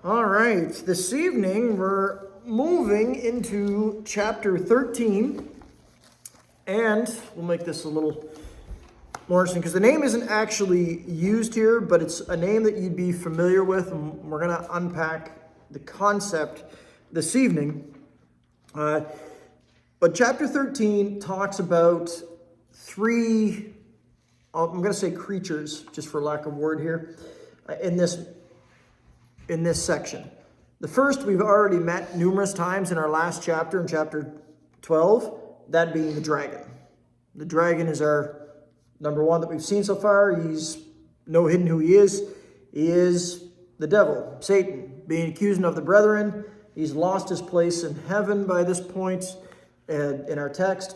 All right, this evening we're moving into chapter 13, and we'll make this a little more interesting because the name isn't actually used here, but it's a name that you'd be familiar with, and we're going to unpack the concept this evening. But chapter 13 talks about three, I'm going to say creatures, just for lack of word here, in this section. The first we've already met numerous times in our last chapter, in chapter 12, that being the dragon. The dragon is our number one that we've seen so far. He's no hidden who he is. He is the devil, Satan, being accused of the brethren. He's lost his place in heaven by this point in our text.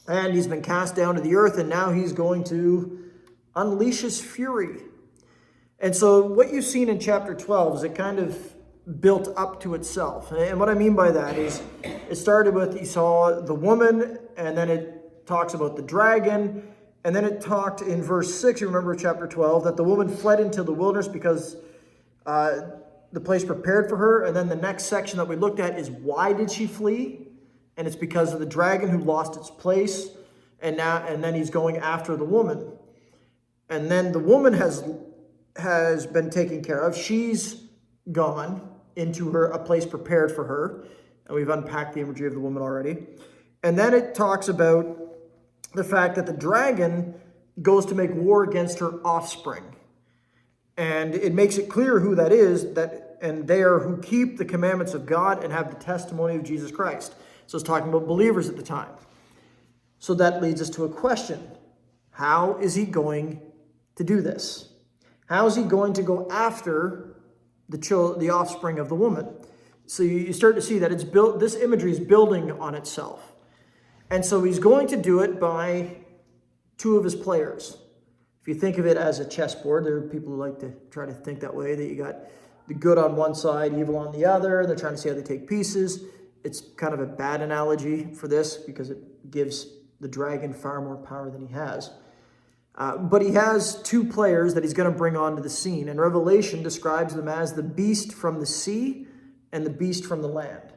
And he's been cast down to the earth, and now he's going to unleash his fury. And so what you've seen in chapter 12 is it kind of built up to itself. And what I mean by that is it started with you saw the woman, and then it talks about the dragon, and then it talked in verse 6, you remember chapter 12, that the woman fled into the wilderness because the place prepared for her. And then the next section that we looked at is why did she flee? And it's because of the dragon who lost its place, and then he's going after the woman. And then the woman has been taken care of. She's gone into a place prepared for her. And we've unpacked the imagery of the woman already. And then it talks about the fact that the dragon goes to make war against her offspring. And it makes it clear who that is, and they are who keep the commandments of God and have the testimony of Jesus Christ. So it's talking about believers at the time. So that leads us to a question. How is he going to do this? How is he going to go after the offspring of the woman? So you start to see that it's built. This imagery is building on itself. And so he's going to do it by two of his players. If you think of it as a chessboard, there are people who like to try to think that way, that you got the good on one side, evil on the other. They're trying to see how they take pieces. It's kind of a bad analogy for this because it gives the dragon far more power than he has. But he has two players that he's going to bring onto the scene. And Revelation describes them as the beast from the sea and the beast from the land.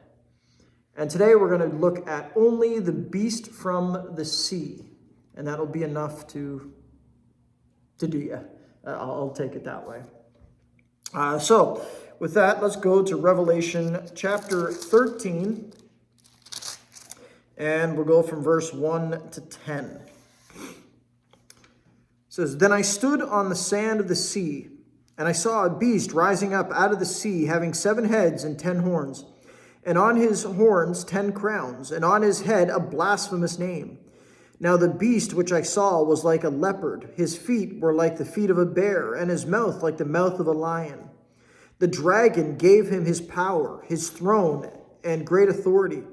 And today we're going to look at only the beast from the sea. And that'll be enough to do you. I'll take it that way. So with that, let's go to Revelation chapter 13. And we'll go from verse 1 to 10. It says, "Then I stood on the sand of the sea, and I saw a beast rising up out of the sea, having 7 heads and 10 horns, and on his horns 10 crowns, and on his head a blasphemous name. Now the beast which I saw was like a leopard. His feet were like the feet of a bear, and his mouth like the mouth of a lion. The dragon gave him his power, his throne, and great authority.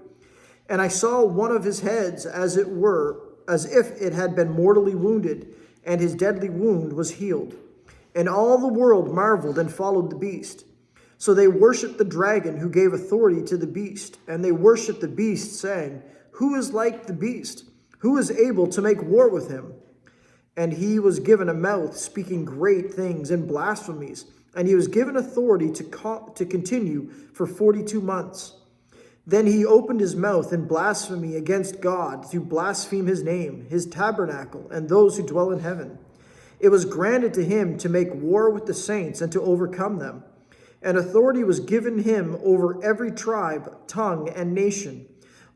And I saw one of his heads as if it had been mortally wounded, and his deadly wound was healed. And all the world marveled and followed the beast. So they worshipped the dragon who gave authority to the beast. And they worshipped the beast, saying, 'Who is like the beast? Who is able to make war with him?' And he was given a mouth speaking great things and blasphemies. And he was given authority to continue for 42 months. Then he opened his mouth in blasphemy against God, to blaspheme his name, his tabernacle, and those who dwell in heaven. It was granted to him to make war with the saints and to overcome them. And authority was given him over every tribe, tongue, and nation.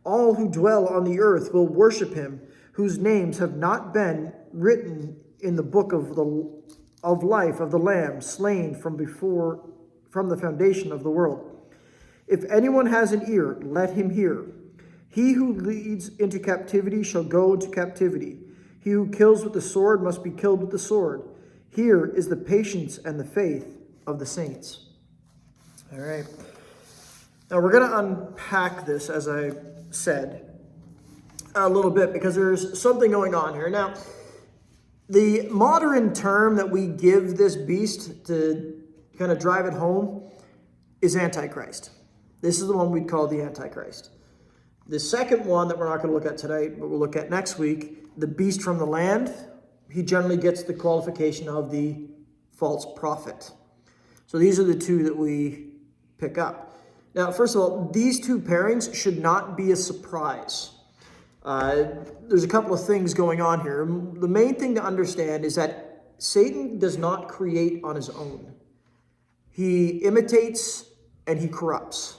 All who dwell on the earth will worship him, whose names have not been written in the book of life of the Lamb, slain from the foundation of the world. If anyone has an ear, let him hear. He who leads into captivity shall go into captivity. He who kills with the sword must be killed with the sword. Here is the patience and the faith of the saints." All right. Now we're going to unpack this, as I said, a little bit, because there's something going on here. Now, the modern term that we give this beast to kind of drive it home is Antichrist. This is the one we'd call the Antichrist. The second one that we're not going to look at today, but we'll look at next week, the beast from the land, he generally gets the qualification of the false prophet. So So these are the two that we pick up. Now, first of all, these two pairings should not be a surprise. There's a couple of things going on here. The main thing to understand is that Satan does not create on his own. He imitates and he corrupts,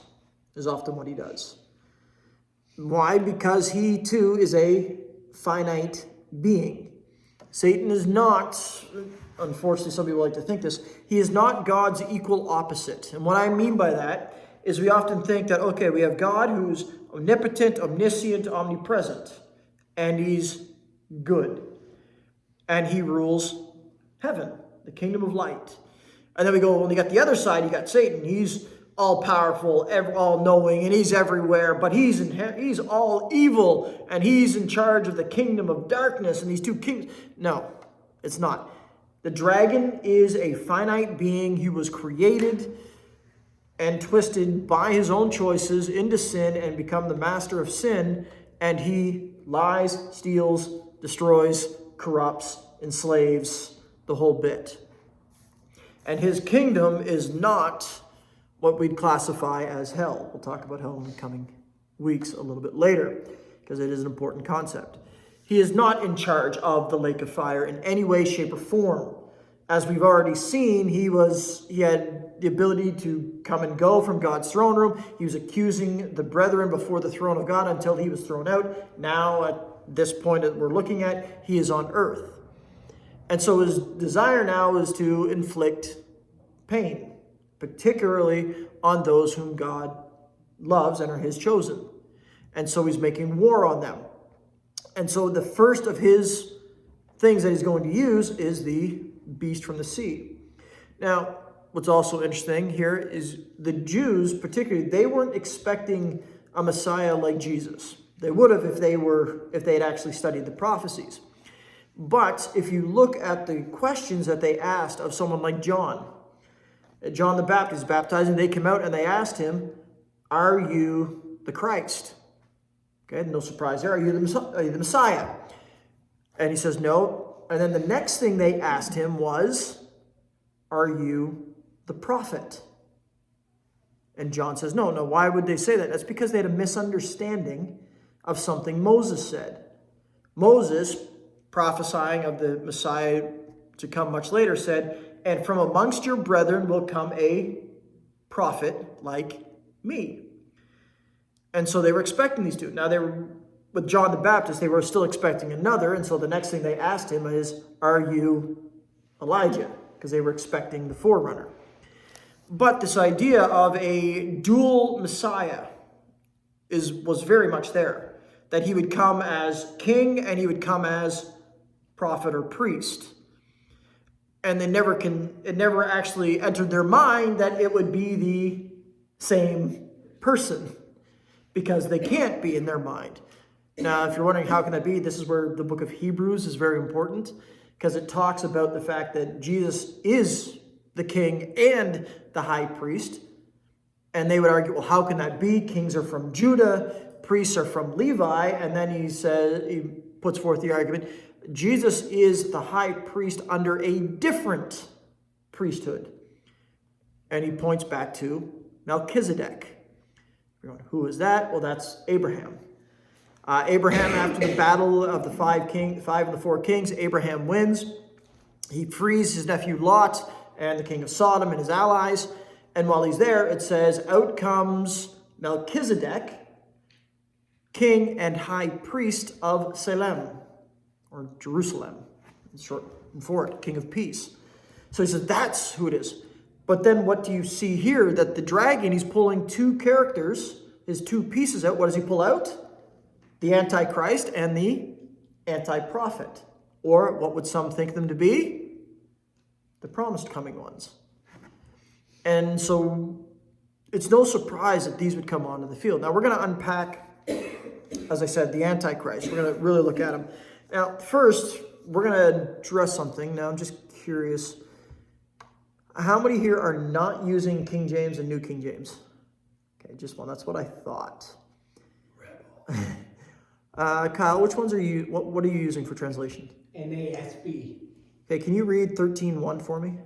is often what he does. Why? Because he too is a finite being. Satan is not, unfortunately some people like to think this, he is not God's equal opposite. And what I mean by that is we often think that, okay, we have God who's omnipotent, omniscient, omnipresent, and he's good. And he rules heaven, the kingdom of light. And then we go, when you got the other side, you got Satan. He's all powerful, all knowing, and he's everywhere, but he's all evil, and he's in charge of the kingdom of darkness, and these two kings. No, it's not. The dragon is a finite being. He was created and twisted by his own choices into sin and become the master of sin, and he lies, steals, destroys, corrupts, enslaves, the whole bit. And his kingdom is not what we'd classify as hell. We'll talk about hell in the coming weeks a little bit later, because it is an important concept. He is not in charge of the lake of fire in any way, shape, or form. As we've already seen, he had the ability to come and go from God's throne room. He was accusing the brethren before the throne of God until he was thrown out. Now, at this point that we're looking at, he is on earth. And so his desire now is to inflict pain, particularly on those whom God loves and are his chosen. And so he's making war on them. And so the first of his things that he's going to use is the beast from the sea. Now, what's also interesting here is the Jews, particularly, they weren't expecting a Messiah like Jesus. They would have if they had actually studied the prophecies. But if you look at the questions that they asked of someone like John the Baptist baptizing, they came out and they asked him, "Are you the Christ?" Okay, no surprise there. Are you the Messiah? And he says, "No." And then the next thing they asked him was, "Are you the prophet?" And John says, no. Why would they say that? That's because they had a misunderstanding of something Moses said. Moses, prophesying of the Messiah to come much later, said, "And from amongst your brethren will come a prophet like me." And so they were expecting these two. Now, with John the Baptist, they were still expecting another. And so the next thing they asked him is, "Are you Elijah?" Because they were expecting the forerunner. But this idea of a dual Messiah was very much there. That he would come as king and he would come as prophet or priest. And it never actually entered their mind that it would be the same person, because they can't be in their mind. Now, if you're wondering how can that be, this is where the book of Hebrews is very important, because it talks about the fact that Jesus is the king and the high priest. And they would argue, well, how can that be? Kings are from Judah, priests are from Levi. And then he puts forth the argument, Jesus is the high priest under a different priesthood. And he points back to Melchizedek. Who is that? Well, that's Abraham. Abraham, after the battle of the five of the four kings, Abraham wins. He frees his nephew Lot and the king of Sodom and his allies. And while he's there, it says, out comes Melchizedek, king and high priest of Salem, or Jerusalem, in short for it, king of peace. So he says, that's who it is. But then what do you see here? That the dragon, he's pulling two characters, his two pieces out. What does he pull out? The Antichrist and the anti-prophet. Or what would some think them to be? The promised coming ones. And so it's no surprise that these would come onto the field. Now we're going to unpack, as I said, the Antichrist. We're going to really look at him. Now, first, we're going to address something. Now, I'm just curious. How many here are not using King James and New King James? Okay, just one. That's what I thought. Kyle, which ones are you? What are you using for translation? NASB. Okay, can you read 13:1 for me?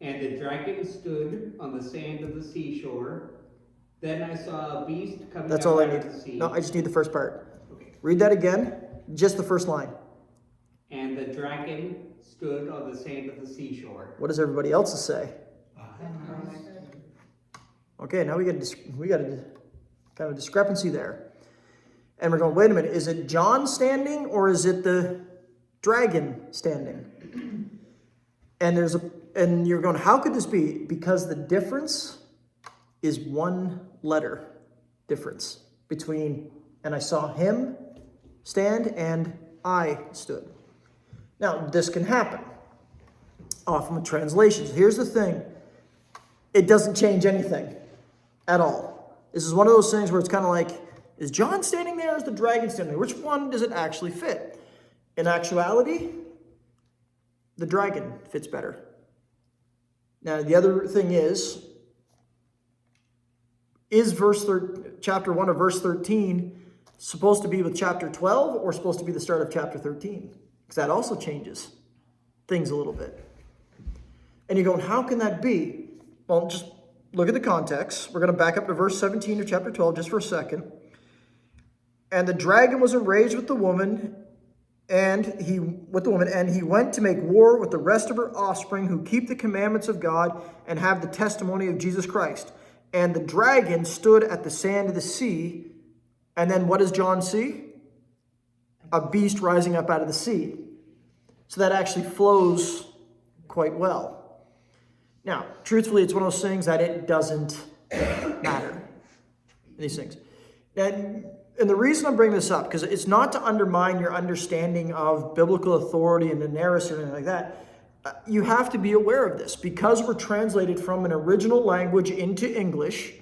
And the dragon stood on the sand of the seashore. Then I saw a beast coming That's up all I out need. of the sea. No, I just need the first part. Okay. Read that again. Just the first line. And the dragon stood on the sand of the seashore. What does everybody else say? Okay, now we got a kind of discrepancy there. And we're going, wait a minute, is it John standing or is it the dragon standing? And you're going, how could this be? Because the difference is one letter difference between, and I saw him stand and I stood. Now, this can happen often with translations. Here's the thing. It doesn't change anything at all. This is one of those things where it's kind of like, is John standing there or is the dragon standing there? Which one does it actually fit? In actuality, the dragon fits better. Now, the other thing is chapter 1 of verse 13 supposed to be with chapter 12 or supposed to be the start of chapter 13? Because that also changes things a little bit. And you're going, how can that be? Well, just look at the context. We're going to back up to verse 17 of chapter 12 just for a second. And the dragon was enraged with the woman, and he went to make war with the rest of her offspring who keep the commandments of God and have the testimony of Jesus Christ. And the dragon stood at the sand of the sea. And then what does John see? A beast rising up out of the sea. So that actually flows quite well. Now, truthfully, it's one of those things that it doesn't matter. These things. And the reason I'm bringing this up, because it's not to undermine your understanding of biblical authority and inerrancy or anything like that. You have to be aware of this. Because we're translated from an original language into English,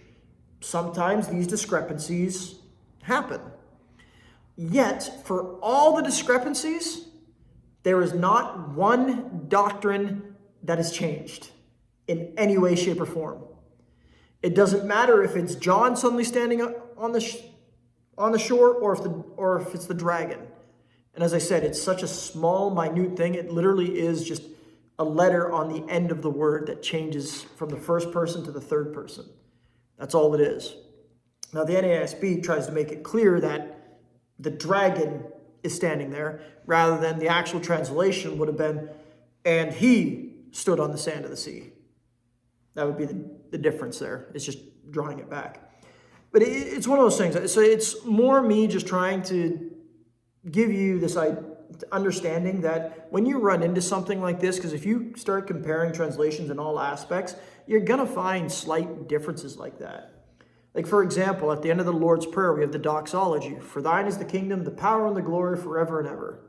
sometimes these discrepancies happen. Yet, for all the discrepancies, there is not one doctrine that has changed in any way, shape, or form. It doesn't matter if it's John suddenly standing up on the shore or if it's the dragon. And as I said, it's such a small, minute thing. It literally is just a letter on the end of the word that changes from the first person to the third person. That's all it is. Now, the NASB tries to make it clear that the dragon is standing there, rather than the actual translation would have been, and he stood on the sand of the sea. That would be the difference there. It's just drawing it back. But it's one of those things. So it's more me just trying to give you this understanding that when you run into something like this, because if you start comparing translations in all aspects, you're going to find slight differences like that. Like, for example, at the end of the Lord's Prayer, we have the doxology. For thine is the kingdom, the power, and the glory forever and ever.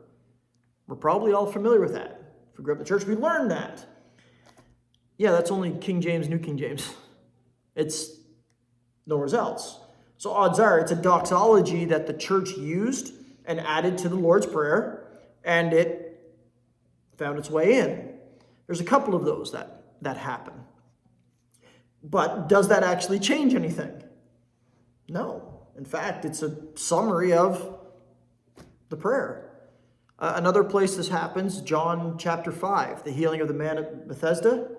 We're probably all familiar with that. If we grew up in the church, we learned that. Yeah, that's only King James, New King James. It's nowhere else. So odds are it's a doxology that the church used and added to the Lord's Prayer, and it found its way in. There's a couple of those that happen. But does that actually change anything? No. In fact, it's a summary of the prayer. Another place this happens, John chapter 5, the healing of the man at Bethesda.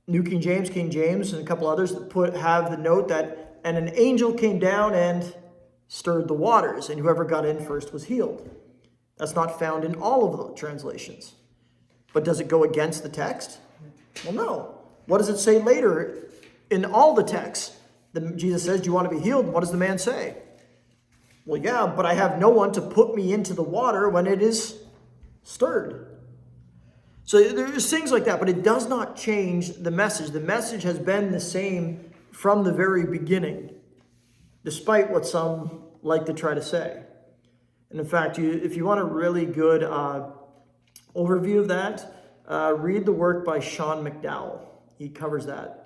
New King James, and a couple others that have the note that, and an angel came down and stirred the waters, and whoever got in first was healed. That's not found in all of the translations. But does it go against the text? Well, no. What does it say later in all the texts? Jesus says, do you want to be healed? What does the man say? Well, yeah, but I have no one to put me into the water when it is stirred. So there's things like that, but it does not change the message. The message has been the same from the very beginning, despite what some like to try to say. And in fact, if you want a really good overview of that, read the work by Sean McDowell. He covers that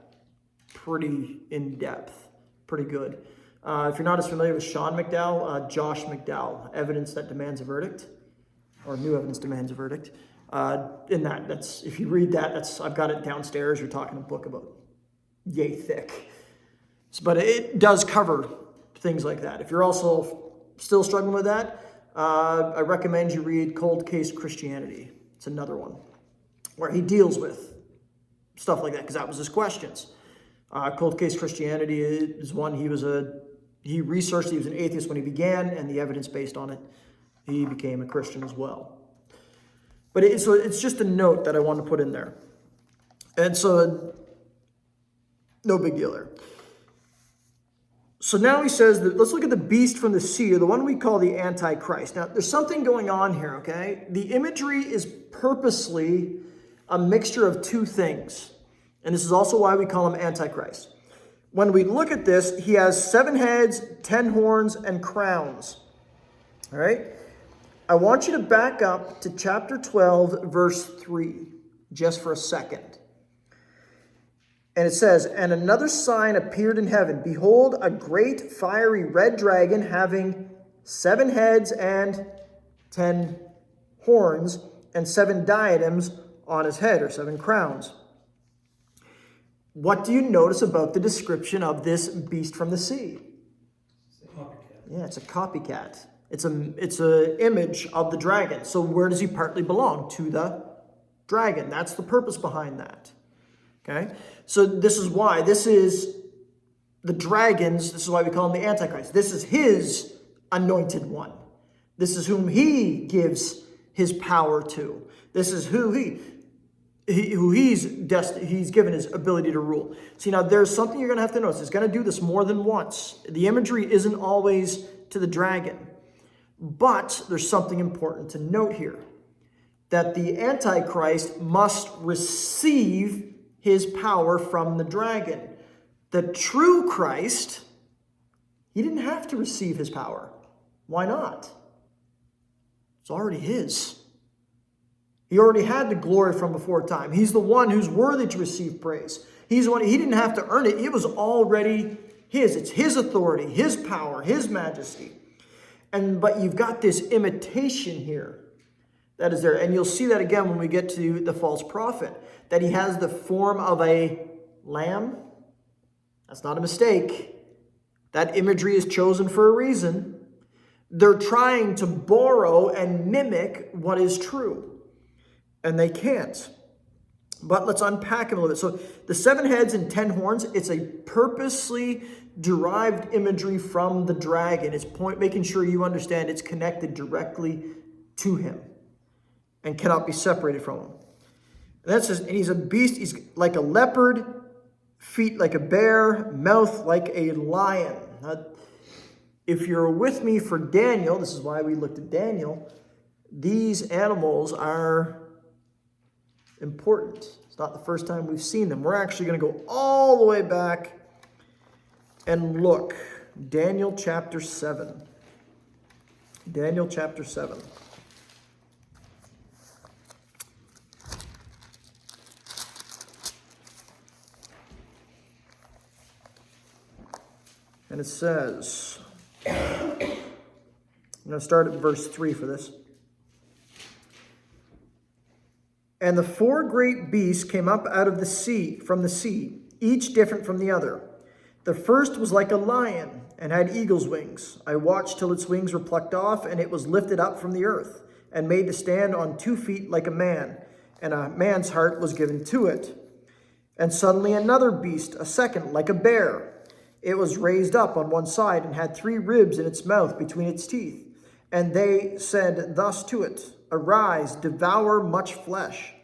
pretty in depth, pretty good. If you're not as familiar with Sean McDowell, Josh McDowell, Evidence That Demands a Verdict, or New Evidence Demands a Verdict. That's if you read that, I've got it downstairs. You're talking a book about yay thick. But it does cover things like that. If you're also still struggling with that, I recommend you read Cold Case Christianity. It's another one. where he deals with stuff like that, because that was his questions. Cold case Christianity is one. He researched, he was an atheist when he began, and the evidence based on it, he became a Christian as well. But it's just a note that I wanted to put in there. And so, no big deal there. So now he says that, let's look at the beast from the sea, or the one we call the Antichrist. Now, there's something going on here, okay? The imagery is purposely a mixture of two things. And this is also why we call him Antichrist. When we look at this, he has 7 heads, 10 horns, and crowns. All right? I want you to back up to chapter 12, verse 3, just for a second. And it says, "And another sign appeared in heaven. Behold, a great fiery red dragon having 7 heads and 10 horns, and 7 diadems on his head," or 7 crowns. What do you notice about the description of this beast from the sea? It's a copycat. Yeah, it's a copycat. It's an image of the dragon. So where does he partly belong? To the dragon. That's the purpose behind that. Okay? So this is why. This is the dragon's, this is why we call him the Antichrist. This is his anointed one. This is whom he gives his power to. This is who he's given his ability to rule. See, now there's something you're going to have to notice. It's going to do this more than once. The imagery isn't always to the dragon. But there's something important to note here. That the Antichrist must receive his power from the dragon. The true Christ, he didn't have to receive his power. Why not? It's already his. He already had the glory from before time. He's the one who's worthy to receive praise. He's the one, he didn't have to earn it. It was already his. It's his authority, his power, his majesty. But you've got this imitation here that is there. And you'll see that again when we get to the false prophet. That he has the form of a lamb. That's not a mistake. That imagery is chosen for a reason. They're trying to borrow and mimic what is true. And they can't. But let's unpack him a little bit. So the 7 heads and 10 horns, it's a purposely derived imagery from the dragon. It's making sure you understand it's connected directly to him and cannot be separated from him. And that says, and he's a beast, he's like a leopard, feet like a bear, mouth like a lion. Now, if you're with me for Daniel, this is why we looked at Daniel, these animals are important. It's not the first time we've seen them. We're actually going to go all the way back and look. Daniel chapter 7. Daniel chapter 7. And it says, I'm going to start at verse 3 for this. "And the 4 great beasts came up out of the sea, from the sea, each different from the other. The first was like a lion and had eagle's wings. I watched till its wings were plucked off, and it was lifted up from the earth and made to stand on 2 feet like a man, and a man's heart was given to it. And suddenly another beast, a second, like a bear. It was raised up on one side and had 3 ribs in its mouth between its teeth. And they said thus to it, Arise, devour much flesh.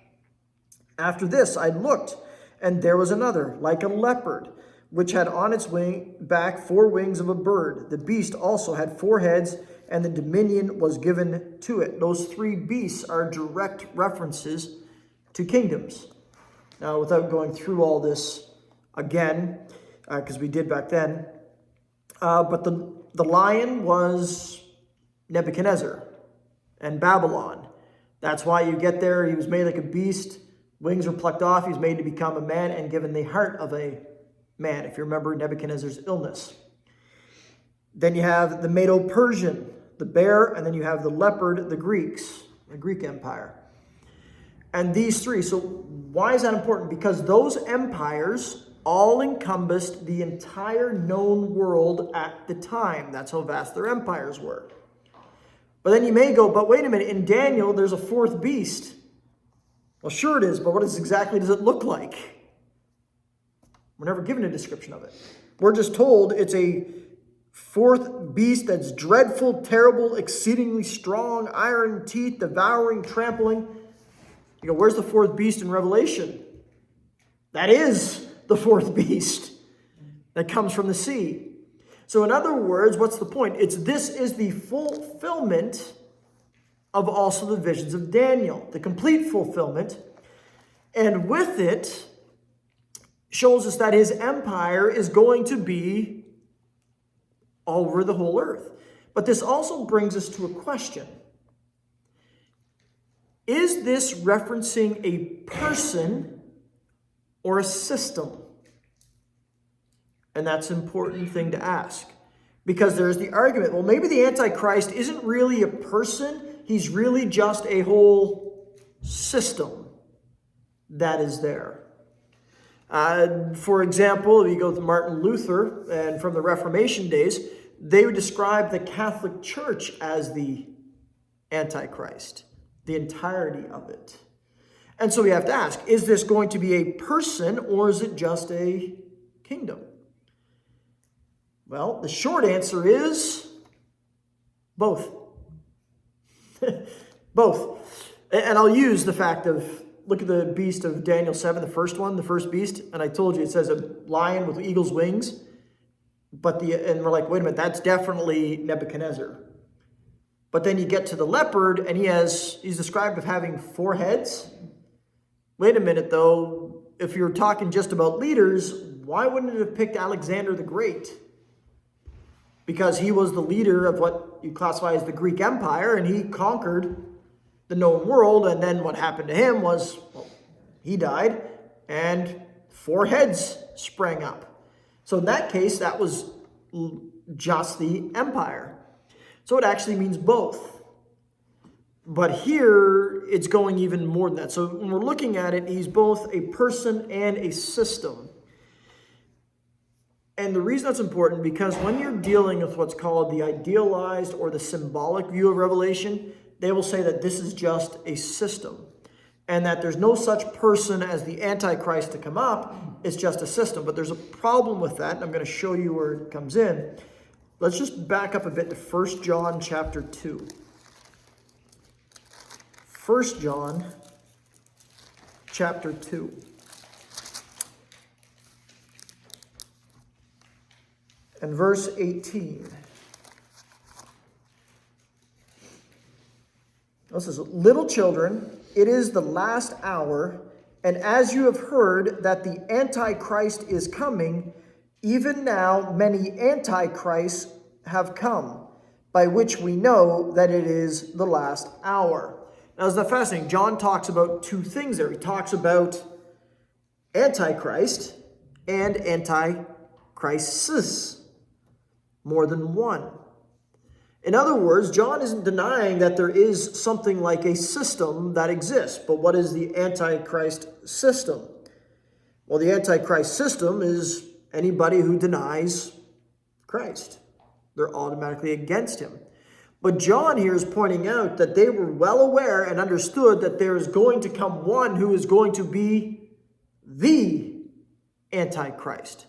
After this I looked, and there was another, like a leopard, which had on its back 4 wings of a bird. The beast also had 4 heads, and the dominion was given to it." Those 3 beasts are direct references to kingdoms. Now, without going through all this again, because we did back then, but the lion was Nebuchadnezzar and Babylon. That's why you get there. He was made like a beast. Wings were plucked off. He's made to become a man and given the heart of a man, if you remember Nebuchadnezzar's illness. Then you have the Medo-Persian, the bear, and then you have the leopard, the Greeks, the Greek Empire. And these 3. So why is that important? Because those empires all encompassed the entire known world at the time. That's how vast their empires were. But then you may go, but wait a minute, in Daniel, there's a 4th beast. Well, sure it is, but what exactly does it look like? We're never given a description of it. We're just told it's a fourth beast that's dreadful, terrible, exceedingly strong, iron teeth, devouring, trampling. You go, where's the fourth beast in Revelation? That is the fourth beast that comes from the sea. So in other words, what's the point? This is the fulfillment of also the visions of Daniel, the complete fulfillment. And with it, shows us that his empire is going to be over the whole earth. But this also brings us to a question. Is this referencing a person or a system? And that's an important thing to ask. Because there's the argument, well, maybe the Antichrist isn't really a person. He's really just a whole system that is there. For example, if you go to Martin Luther, and from the Reformation days, they would describe the Catholic Church as the Antichrist, the entirety of it. And so we have to ask, is this going to be a person or is it just a kingdom? Well, the short answer is both. Both. And I'll use the fact of, look at the beast of Daniel 7, the first one, the first beast. And I told you it says a lion with eagle's wings. And we're like, wait a minute, that's definitely Nebuchadnezzar. But then you get to the leopard and he's described of having 4 heads. Wait a minute though, if you're talking just about leaders, why wouldn't it have picked Alexander the Great? Because he was the leader of what you classify as the Greek Empire, and he conquered the known world. And then what happened to him was, well, he died, and 4 heads sprang up. So in that case, that was just the empire. So it actually means both. But here, it's going even more than that. So when we're looking at it, he's both a person and a system. And the reason that's important, because when you're dealing with what's called the idealized or the symbolic view of Revelation, they will say that this is just a system. And that there's no such person as the Antichrist to come up. It's just a system. But there's a problem with that, and I'm going to show you where it comes in. Let's just back up a bit to 1 John chapter 2. 1 John chapter 2. And verse 18. This says, little children, it is the last hour, and as you have heard that the Antichrist is coming, even now many antichrists have come, by which we know that it is the last hour. Now, isn't that fascinating? John talks about 2 things there. He talks about Antichrist and Antichrists. More than one. In other words, John isn't denying that there is something like a system that exists. But what is the Antichrist system? Well, the Antichrist system is anybody who denies Christ. They're automatically against him. But John here is pointing out that they were well aware and understood that there is going to come one who is going to be the Antichrist.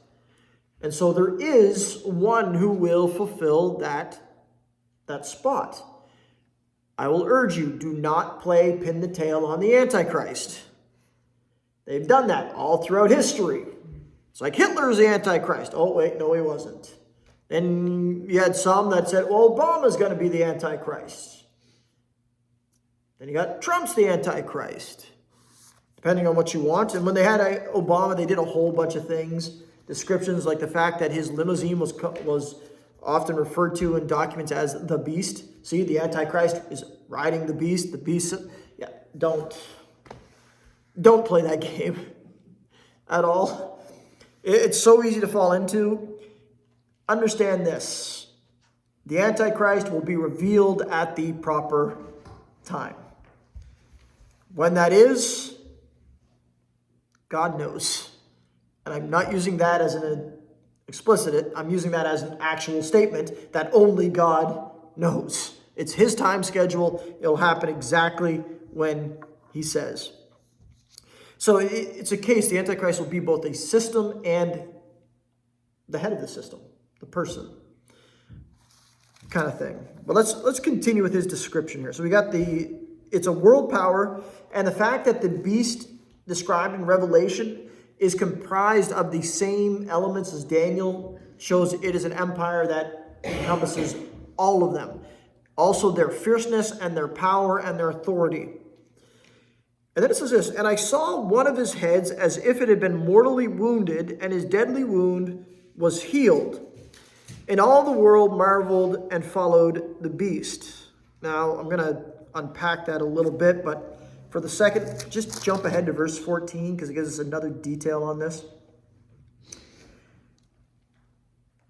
And so there is one who will fulfill that spot. I will urge you, do not play pin the tail on the Antichrist. They've done that all throughout history. It's like Hitler's the Antichrist. Oh, wait, no, he wasn't. Then you had some that said, well, Obama's going to be the Antichrist. Then you got Trump's the Antichrist. Depending on what you want. And when they had Obama, they did a whole bunch of things. Descriptions like the fact that his limousine was often referred to in documents as the beast. See, the Antichrist is riding the beast. The beast, yeah, don't play that game at all. It's so easy to fall into. Understand this. The Antichrist will be revealed at the proper time. When that is, God knows. And I'm not using that as an explicit, I'm using that as an actual statement that only God knows. It's his time schedule. It'll happen exactly when he says. So it's a case, the Antichrist will be both a system and the head of the system, the person kind of thing. But let's continue with his description here. So we got it's a world power, and the fact that the beast described in Revelation is comprised of the same elements as Daniel shows it is an empire that encompasses all of them. Also their fierceness and their power and their authority. And then it says this, and I saw one of his heads as if it had been mortally wounded, and his deadly wound was healed. And all the world marveled and followed the beast. Now, I'm going to unpack that a little bit, but for the second, just jump ahead to verse 14, because it gives us another detail on this.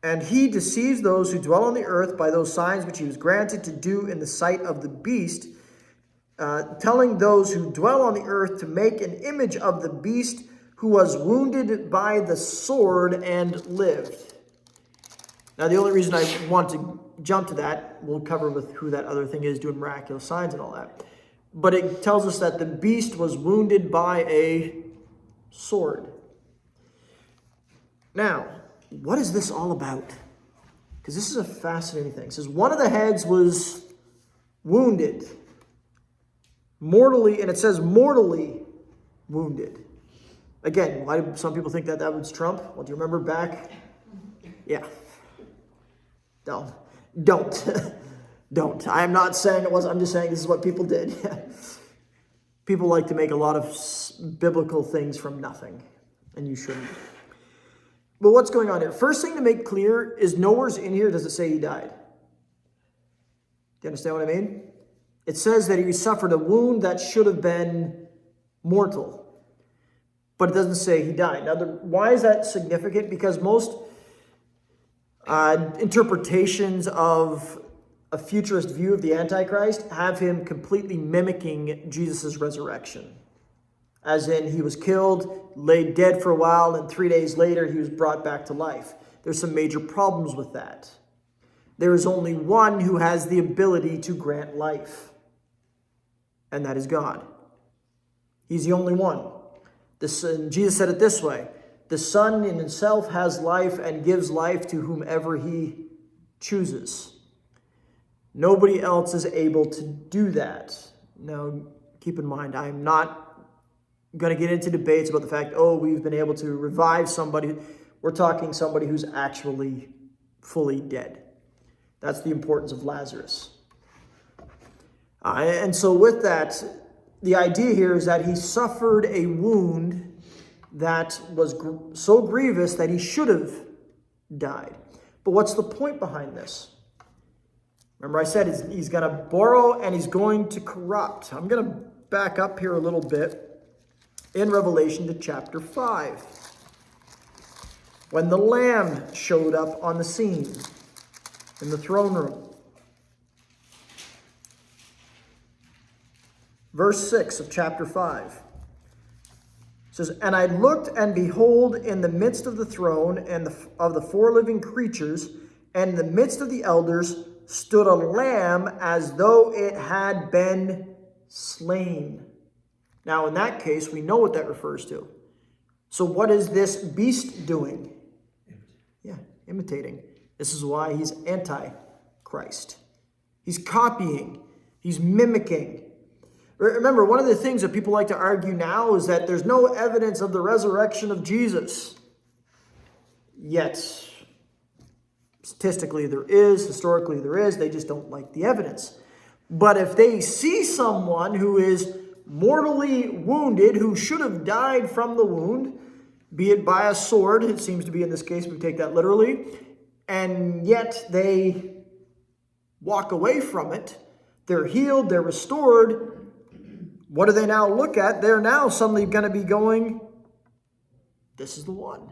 And he deceives those who dwell on the earth by those signs which he was granted to do in the sight of the beast, telling those who dwell on the earth to make an image of the beast who was wounded by the sword and lived. Now, the only reason I want to jump to that, we'll cover with who that other thing is doing miraculous signs and all that. But it tells us that the beast was wounded by a sword. Now, what is this all about? Because this is a fascinating thing. It says one of the heads was wounded. Mortally, and it says mortally wounded. Again, why do some people think that was Trump? Well, do you remember back? Yeah. No, don't. Don't. I am not saying it was. I'm just saying this is what people did. People like to make a lot of biblical things from nothing, and you shouldn't. But what's going on here? First thing to make clear is nowhere's in here does it say he died. Do you understand what I mean? It says that he suffered a wound that should have been mortal. But it doesn't say he died. Now, why is that significant? Because most interpretations of a futurist view of the Antichrist have him completely mimicking Jesus' resurrection. As in, he was killed, laid dead for a while, and 3 days later he was brought back to life. There's some major problems with that. There is only one who has the ability to grant life, and that is God. He's the only one. Jesus said it this way, the Son in himself has life and gives life to whomever he chooses. Nobody else is able to do that. Now, keep in mind, I am not going to get into debates about the fact, we've been able to revive somebody. We're talking somebody who's actually fully dead. That's the importance of Lazarus. And so with that, the idea here is that he suffered a wound that was so grievous that he should have died. But what's the point behind this? Remember I said he's going to borrow and he's going to corrupt. I'm going to back up here a little bit in Revelation to chapter 5. When the Lamb showed up on the scene in the throne room. Verse 6 of chapter 5. It says, and I looked, and behold, in the midst of the throne and of the four living creatures, and in the midst of the elders, stood a lamb as though it had been slain. Now, in that case, we know what that refers to. So what is this beast doing? Yeah, imitating. This is why he's Antichrist. He's copying. He's mimicking. Remember, one of the things that people like to argue now is that there's no evidence of the resurrection of Jesus. Yet, statistically there is, historically there is, they just don't like the evidence. But if they see someone who is mortally wounded, who should have died from the wound, be it by a sword, it seems to be in this case, we take that literally, and yet they walk away from it, they're healed, they're restored. What do they now look at? They're now suddenly going to be going, this is the one.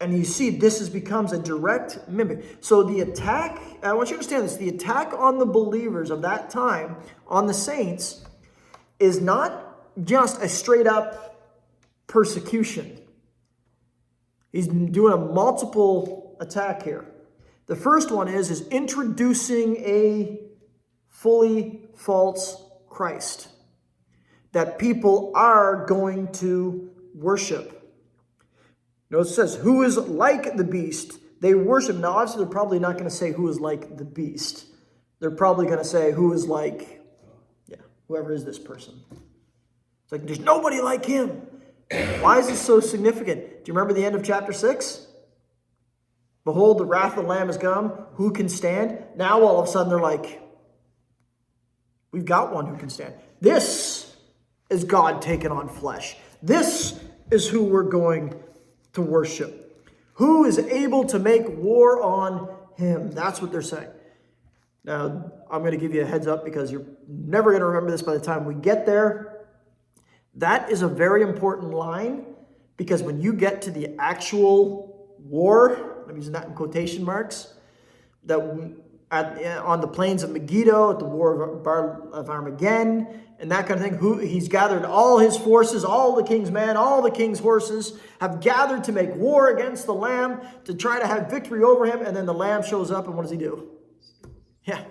And you see, this becomes a direct mimic. So the attack, I want you to understand this, the attack on the believers of that time, on the saints, is not just a straight up persecution. He's doing a multiple attack here. The first one is introducing a fully false Christ. that people are going to worship. Notice it says, who is like the beast? They worship. Now, obviously, they're probably not going to say who is like the beast. They're probably going to say who is like, whoever is this person. It's like, there's nobody like him. Why is this so significant? Do you remember the end of chapter 6? Behold, the wrath of the Lamb has come. Who can stand? Now, all of a sudden, they're like, we've got one who can stand. This is God taken on flesh. This is who we're going to worship. Who is able to make war on him? That's what they're saying. Now, I'm going to give you a heads up because you're never going to remember this by the time we get there. That is a very important line because when you get to the actual war, I'm using that in quotation marks, that on the plains of Megiddo, at the war of Armageddon, and that kind of thing, he's gathered all his forces, all the king's men, all the king's horses, have gathered to make war against the Lamb, to try to have victory over him, and then the Lamb shows up, and what does he do? Yeah,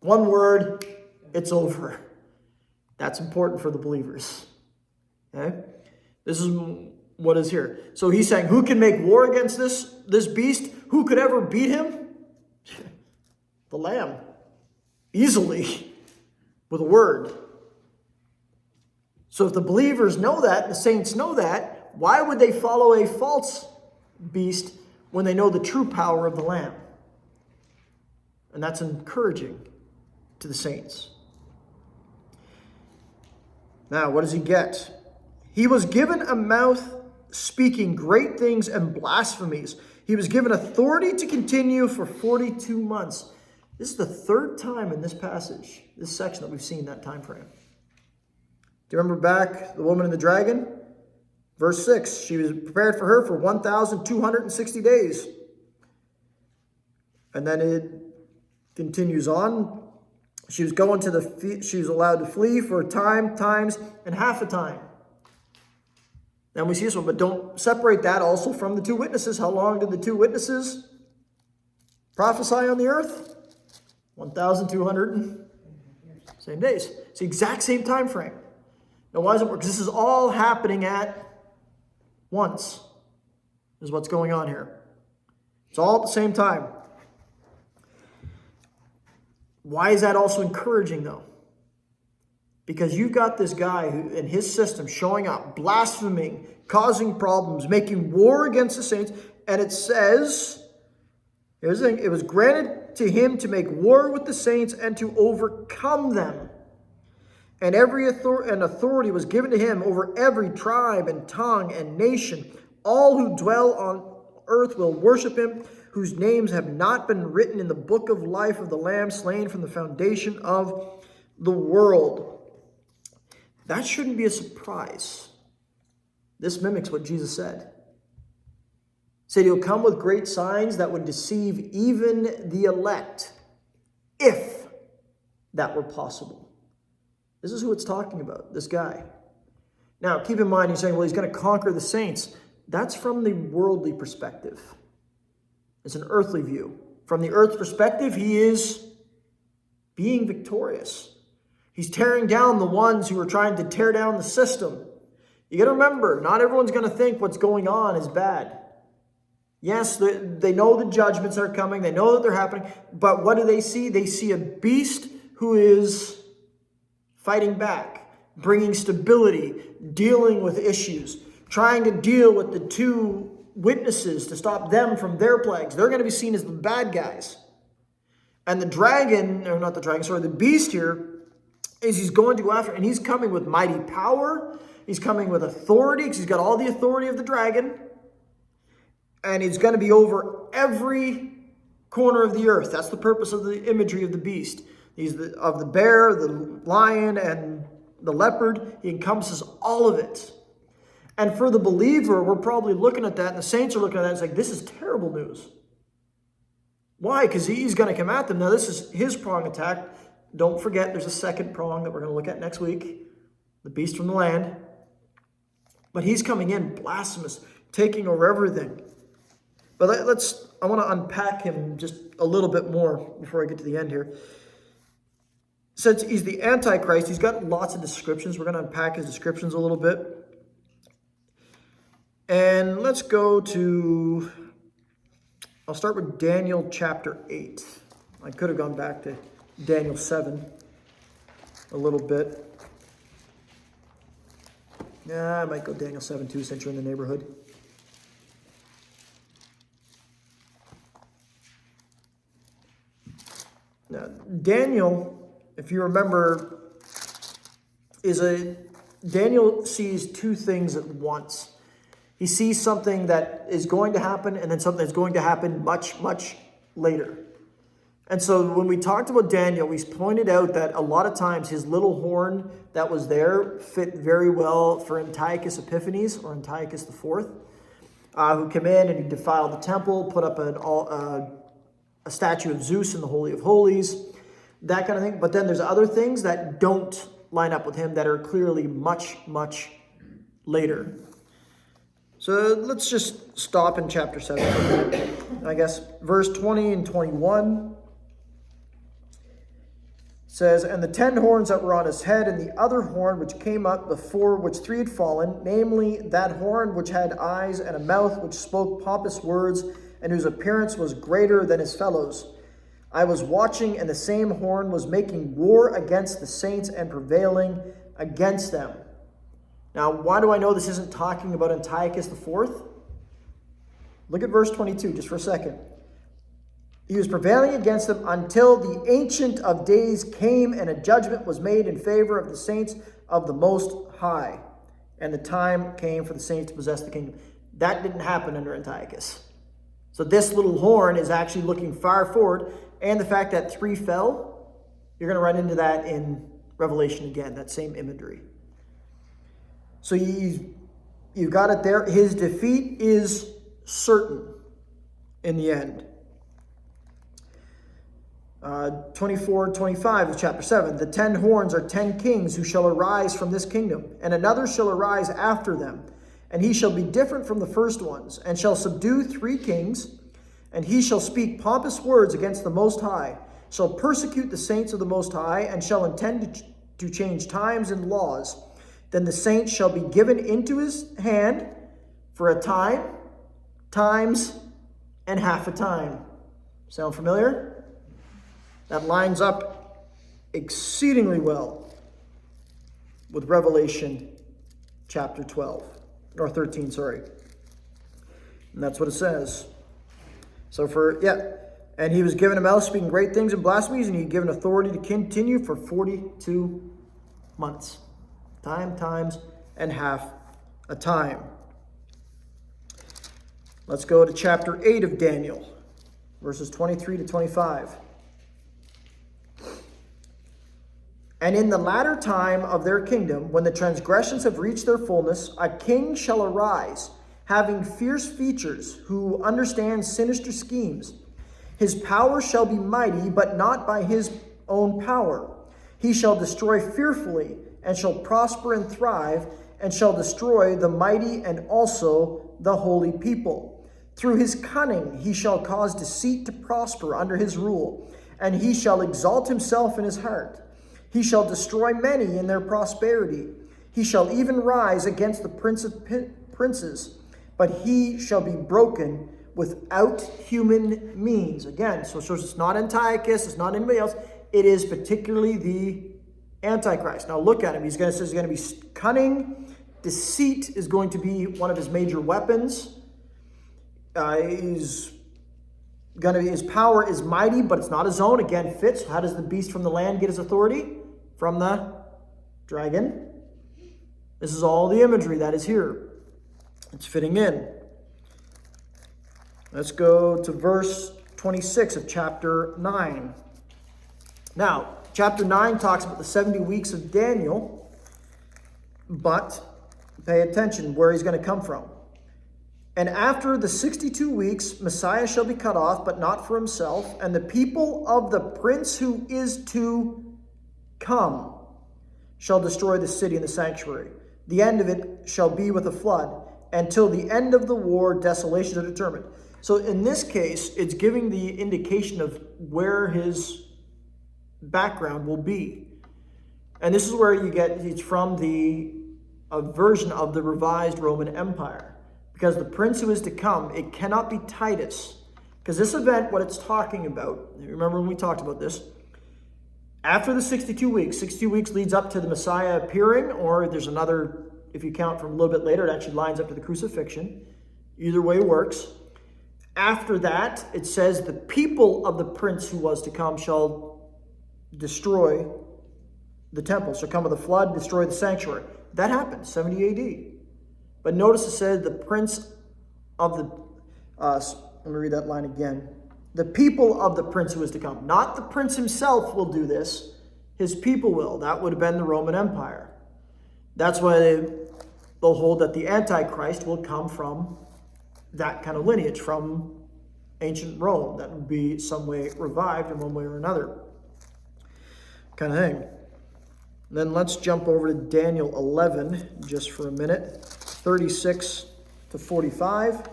one word, it's over. That's important for the believers. Okay? This is what is here. So he's saying, who can make war against this beast? Who could ever beat him? The Lamb. Easily. With a word. So if the believers know that, the saints know that, why would they follow a false beast when they know the true power of the Lamb? And that's encouraging to the saints. Now, what does he get? He was given a mouth speaking great things and blasphemies. He was given authority to continue for 42 months. This is the third time in this passage, this section, that we've seen that time frame. Do you remember back the woman and the dragon? Verse 6, she was prepared for her for 1,260 days. And then it continues on. She was she was allowed to flee for a time, times, and half a time. Then we see this one, but don't separate that also from the two witnesses. How long did the two witnesses prophesy on the earth? 1,200 same days. It's the exact same time frame. Now, why does it work? Because this is all happening at once, is what's going on here. It's all at the same time. Why is that also encouraging, though? Because you've got this guy who, in his system, showing up, blaspheming, causing problems, making war against the saints. And it says, here's the thing, it was granted to him to make war with the saints and to overcome them. And authority was given to him over every tribe and tongue and nation. All who dwell on earth will worship him, whose names have not been written in the book of life of the Lamb slain from the foundation of the world. That shouldn't be a surprise. This mimics what Jesus said. He said he'll come with great signs that would deceive even the elect, if that were possible. This is who it's talking about, this guy. Now, keep in mind, he's saying, well, he's going to conquer the saints. That's from the worldly perspective. It's an earthly view. From the earth's perspective, he is being victorious. He's tearing down the ones who are trying to tear down the system. You got to remember, not everyone's going to think what's going on is bad. Yes, they know the judgments are coming. They know that they're happening. But what do they see? They see a beast who is fighting back, bringing stability, dealing with issues, trying to deal with the two witnesses to stop them from their plagues. They're going to be seen as the bad guys. And the beast here, is he's going to go after, and he's coming with mighty power. He's coming with authority, because he's got all the authority of the dragon. And he's going to be over every corner of the earth. That's the purpose of the imagery of the beast. He's of the bear, the lion, and the leopard. He encompasses all of it. And for the believer, we're probably looking at that, and the saints are looking at that, and it's like, this is terrible news. Why? Because he's going to come at them. Now, this is his prong attack. Don't forget, there's a second prong that we're going to look at next week. The beast from the land. But he's coming in blasphemous, taking over everything. But I want to unpack him just a little bit more before I get to the end here. Since he's the Antichrist, he's got lots of descriptions. We're going to unpack his descriptions a little bit. And let's go to, I'll start with Daniel chapter 8. I could have gone back to Daniel 7 a little bit. Yeah, I might go Daniel 7 too, since you're in the neighborhood. Now, Daniel, if you remember, Daniel sees two things at once. He sees something that is going to happen and then something that's going to happen much, much later. And so when we talked about Daniel, we pointed out that a lot of times his little horn that was there fit very well for Antiochus Epiphanes, or Antiochus IV, who came in and he defiled the temple, put up a statue of Zeus in the Holy of Holies, that kind of thing. But then there's other things that don't line up with him that are clearly much, much later. So let's just stop in chapter 7 for a minute. I guess verse 20 and 21 says, "And the 10 horns that were on his head, and the other horn which came up before which 3 had fallen, namely that horn which had eyes and a mouth which spoke pompous words, and whose appearance was greater than his fellows. I was watching, and the same horn was making war against the saints and prevailing against them." Now, why do I know this isn't talking about Antiochus IV? Look at verse 22 just for a second. "He was prevailing against them until the Ancient of Days came, and a judgment was made in favor of the saints of the Most High. And the time came for the saints to possess the kingdom." That didn't happen under Antiochus. So this little horn is actually looking far forward. And the fact that 3 fell, you're going to run into that in Revelation again, that same imagery. So you've got it there. His defeat is certain in the end. 24-25 of chapter 7. "The 10 horns are 10 kings who shall arise from this kingdom, and another shall arise after them. And he shall be different from the first ones, and shall subdue 3 kings. And he shall speak pompous words against the Most High, shall persecute the saints of the Most High, and shall intend to change times and laws. Then the saints shall be given into his hand for a time, times, and half a time." Sound familiar? That lines up exceedingly well with Revelation chapter 12, or 13, sorry. And that's what it says. So and he was given a mouth speaking great things and blasphemies, and he given authority to continue for 42 months. Time, times, and half a time. Let's go to chapter 8 of Daniel, verses 23 to 25. "And in the latter time of their kingdom, when the transgressions have reached their fullness, a king shall arise, having fierce features, who understands sinister schemes. His power shall be mighty, but not by his own power. He shall destroy fearfully, and shall prosper and thrive, and shall destroy the mighty and also the holy people. Through his cunning he shall cause deceit to prosper under his rule, and he shall exalt himself in his heart. He shall destroy many in their prosperity. He shall even rise against the prince of princes, but he shall be broken without human means." Again, so it shows it's not Antiochus, it's not anybody else. It is particularly the Antichrist. Now look at him. He's going to be cunning. Deceit is going to be one of his major weapons. His power is mighty, but it's not his own. Again, fits. How does the beast from the land get his authority? From the dragon. This is all the imagery that is here. It's fitting in. Let's go to verse 26 of chapter 9. Now, chapter 9 talks about the 70 weeks of Daniel, but pay attention where he's going to come from. "And after the 62 weeks, Messiah shall be cut off, but not for himself, and the people of the prince who is to come shall destroy the city and the sanctuary. The end of it shall be with a flood, and till the end of the war, desolations are determined." So in this case, it's giving the indication of where his background will be. And this is where you get, it's from a version of the revised Roman Empire. Because the prince who is to come, it cannot be Titus. Because this event, what it's talking about, remember when we talked about this, after the 62 weeks leads up to the Messiah appearing, or there's another, if you count from a little bit later, it actually lines up to the crucifixion. Either way works. After that, it says the people of the prince who was to come shall destroy the temple, shall come with a flood, destroy the sanctuary. That happened, 70 AD. But notice it said the prince of the, let me read that line again. The people of the prince who is to come. Not the prince himself will do this. His people will. That would have been the Roman Empire. That's why they'll hold that the Antichrist will come from that kind of lineage, from ancient Rome. That would be some way revived in one way or another. Kind of thing. Then let's jump over to Daniel 11 just for a minute. 36 to 45.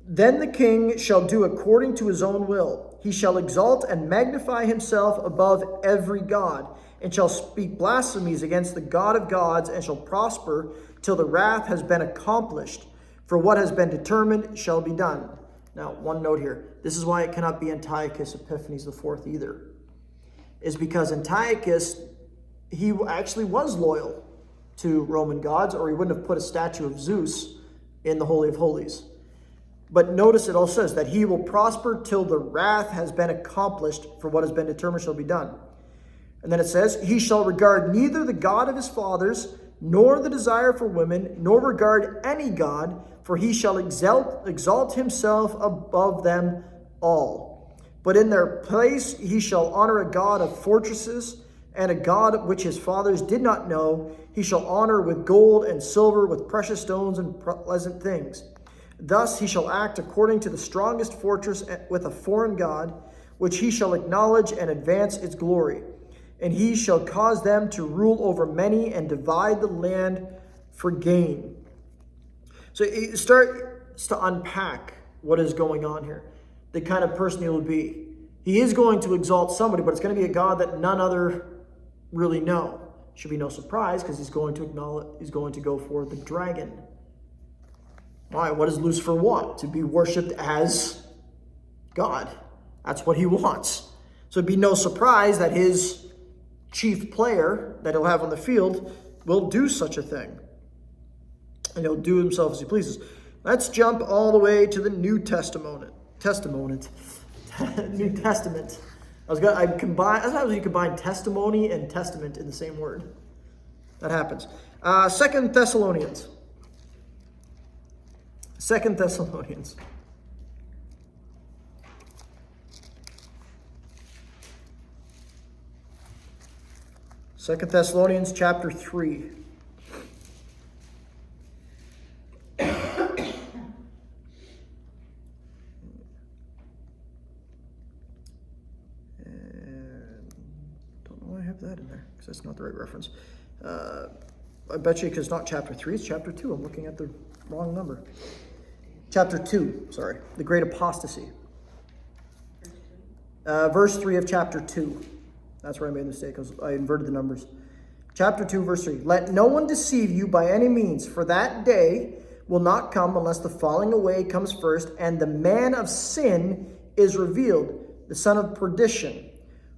Then the king shall do according to his own will. He shall exalt and magnify himself above every god, and shall speak blasphemies against the God of gods, and shall prosper till the wrath has been accomplished. For what has been determined shall be done. Now, one note here. This is why it cannot be Antiochus Epiphanes IV either. Is because Antiochus, he actually was loyal to Roman gods, or he wouldn't have put a statue of Zeus in the Holy of Holies. But notice it also says that he will prosper till the wrath has been accomplished, for what has been determined shall be done. And then it says, he shall regard neither the God of his fathers, nor the desire for women, nor regard any God, for he shall exalt himself above them all. But in their place he shall honor a God of fortresses, and a God which his fathers did not know, he shall honor with gold and silver, with precious stones and pleasant things. Thus he shall act according to the strongest fortress with a foreign god, which he shall acknowledge and advance its glory. And he shall cause them to rule over many and divide the land for gain. So it starts to unpack what is going on here. The kind of person he will be. He is going to exalt somebody, but it's going to be a God that none other really know. Should be no surprise, because he's going to go for the dragon. All right, what does Lucifer want? To be worshipped as God. That's what he wants. So it'd be no surprise that his chief player that he'll have on the field will do such a thing. And he'll do himself as he pleases. Let's jump all the way to the New Testament. New Testament. Sometimes you combine testimony and testament in the same word. That happens. 2 Thessalonians. 2 Thessalonians. Second Thessalonians chapter 3. That in there, because that's not the right reference. I bet you because it's not chapter 3, it's chapter 2. I'm looking at the wrong number. Chapter 2, sorry. The great apostasy. Verse 3 of chapter 2. That's where I made a mistake, because I inverted the numbers. Chapter 2, verse 3. Let no one deceive you by any means, for that day will not come unless the falling away comes first, and the man of sin is revealed, the son of perdition,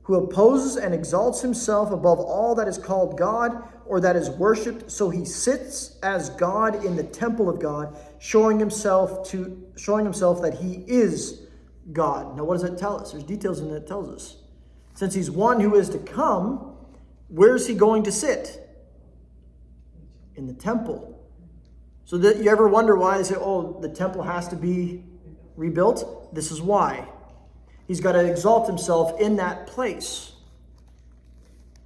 who opposes and exalts himself above all that is called God or that is worshipped. So he sits as God in the temple of God, showing himself that he is God. Now, what does that tell us? There's details in that tells us. Since he's one who is to come, where's he going to sit? In the temple. So that you ever wonder why they say, oh, the temple has to be rebuilt? This is why. He's got to exalt himself in that place.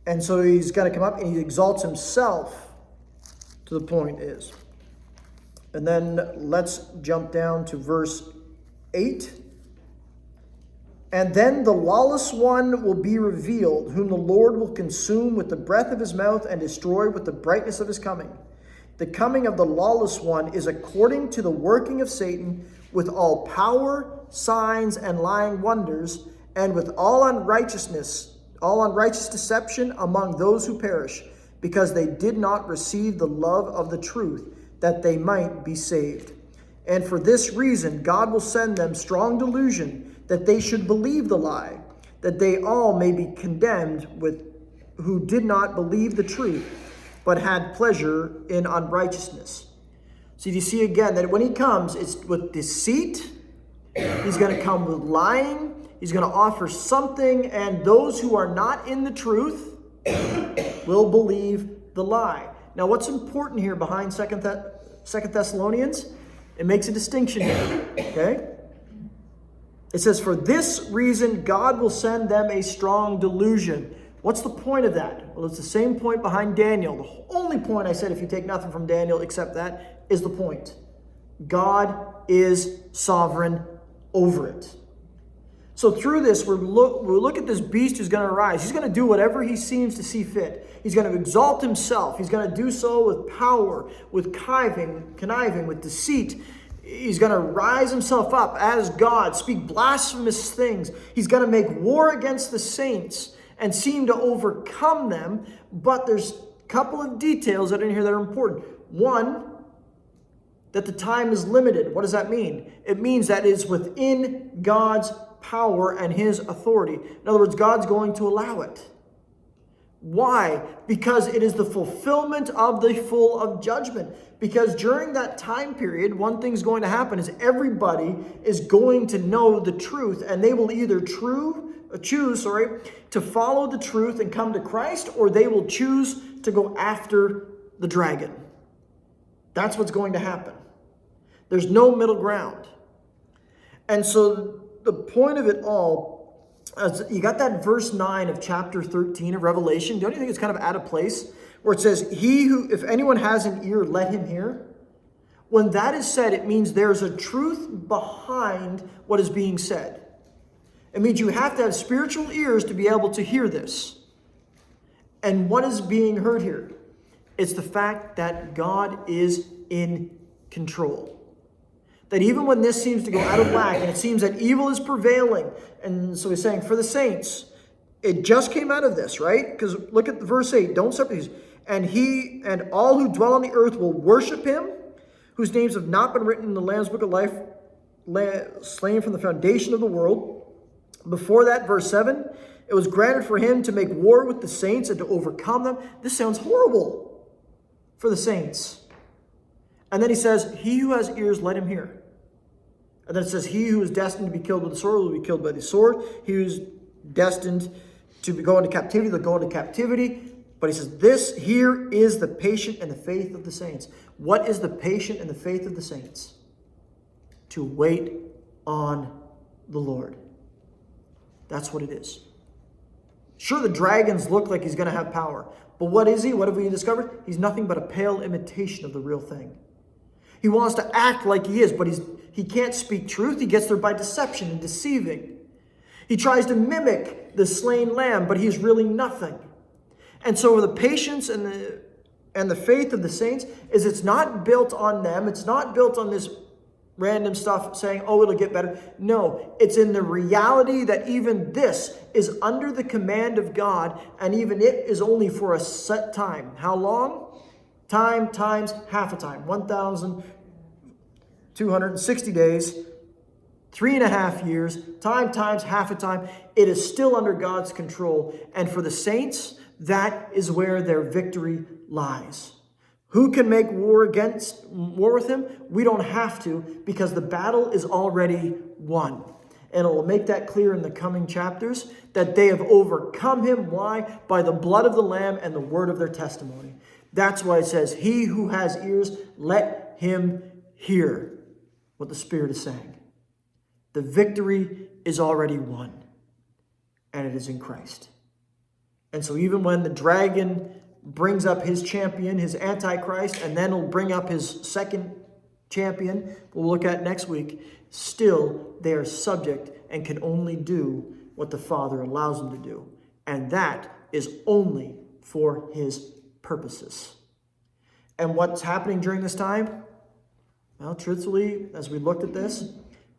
And so he's got to come up and he exalts himself to the point is. And then let's jump down to verse 8. And then the lawless one will be revealed, whom the Lord will consume with the breath of his mouth and destroy with the brightness of his coming. The coming of the lawless one is according to the working of Satan, with all power, signs, and lying wonders, and with all unrighteous deception among those who perish, because they did not receive the love of the truth, that they might be saved. And for this reason, God will send them strong delusion, that they should believe the lie, that they all may be condemned with who did not believe the truth, but had pleasure in unrighteousness. So you see again that when he comes, it's with deceit. He's going to come with lying. He's going to offer something, and those who are not in the truth will believe the lie. Now, what's important here behind Second Thessalonians? It makes a distinction here, okay? It says, for this reason, God will send them a strong delusion. What's the point of that? Well, it's the same point behind Daniel. The only point I said, if you take nothing from Daniel except that, is the point. God is sovereign over it. So through this, we'll look at this beast who's going to arise. He's going to do whatever he seems to see fit. He's going to exalt himself. He's going to do so with power, with conniving, with deceit. He's going to rise himself up as God, speak blasphemous things. He's going to make war against the saints and seem to overcome them. But there's a couple of details that are in here that are important. One, that the time is limited. What does that mean? It means that it's within God's power and his authority. In other words, God's going to allow it. Why? Because it is the fulfillment of the full of judgment. Because during that time period, one thing's going to happen is everybody is going to know the truth, and they will either choose to follow the truth and come to Christ, or they will choose to go after the dragon. That's what's going to happen. There's no middle ground. And so the point of it all, you got that verse 9 of chapter 13 of Revelation. Don't you think it's kind of out of place? Where it says, if anyone has an ear, let him hear. When that is said, it means there's a truth behind what is being said. It means you have to have spiritual ears to be able to hear this. And what is being heard here? It's the fact that God is in control. That even when this seems to go out of whack and it seems that evil is prevailing, and so he's saying for the saints, it just came out of this, right? Because look at verse 8, don't separate these. And he and all who dwell on the earth will worship him, whose names have not been written in the Lamb's book of life, slain from the foundation of the world. Before that, verse 7, it was granted for him to make war with the saints and to overcome them. This sounds horrible for the saints. And then he says, he who has ears, let him hear. And then it says, he who is destined to be killed with the sword will be killed by the sword. He who is destined to go into captivity, they'll go into captivity. But he says, this here is the patient and the faith of the saints. What is the patient and the faith of the saints? To wait on the Lord. That's what it is. Sure, the dragons look like he's going to have power. But what is he? What have we discovered? He's nothing but a pale imitation of the real thing. He wants to act like he is, but he can't speak truth. He gets there by deception and deceiving. He tries to mimic the slain lamb, but he's really nothing. And so the patience and the faith of the saints is it's not built on them. It's not built on this random stuff saying, oh, it'll get better. No, it's in the reality that even this is under the command of God, and even it is only for a set time. How long? Time times half a time. 1,260 days, 3.5 years, time times half a time. It is still under God's control. And for the saints, that is where their victory lies. Who can make war with him? We don't have to, because the battle is already won. And it will make that clear in the coming chapters that they have overcome him. Why? By the blood of the Lamb and the word of their testimony. That's why it says, he who has ears, let him hear what the Spirit is saying. The victory is already won, and it is in Christ. And so even when the dragon brings up his champion, his Antichrist, and then he'll bring up his second champion, we'll look at next week, still they are subject and can only do what the Father allows them to do. And that is only for his purposes. And what's happening during this time? Well, truthfully, as we looked at this,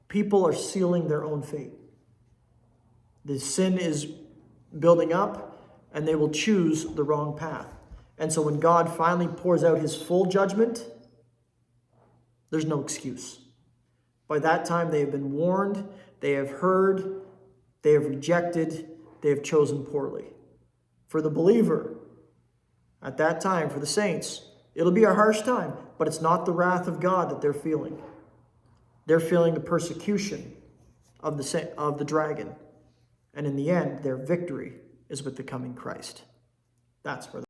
people are sealing their own fate. The sin is building up, and they will choose the wrong path. And so when God finally pours out his full judgment, there's no excuse. By that time, they have been warned, they have heard, they have rejected, they have chosen poorly. For the believer, at that time, for the saints, it'll be a harsh time, but it's not the wrath of God that they're feeling. They're feeling the persecution of the dragon. And in the end, their victory is with the coming Christ. That's where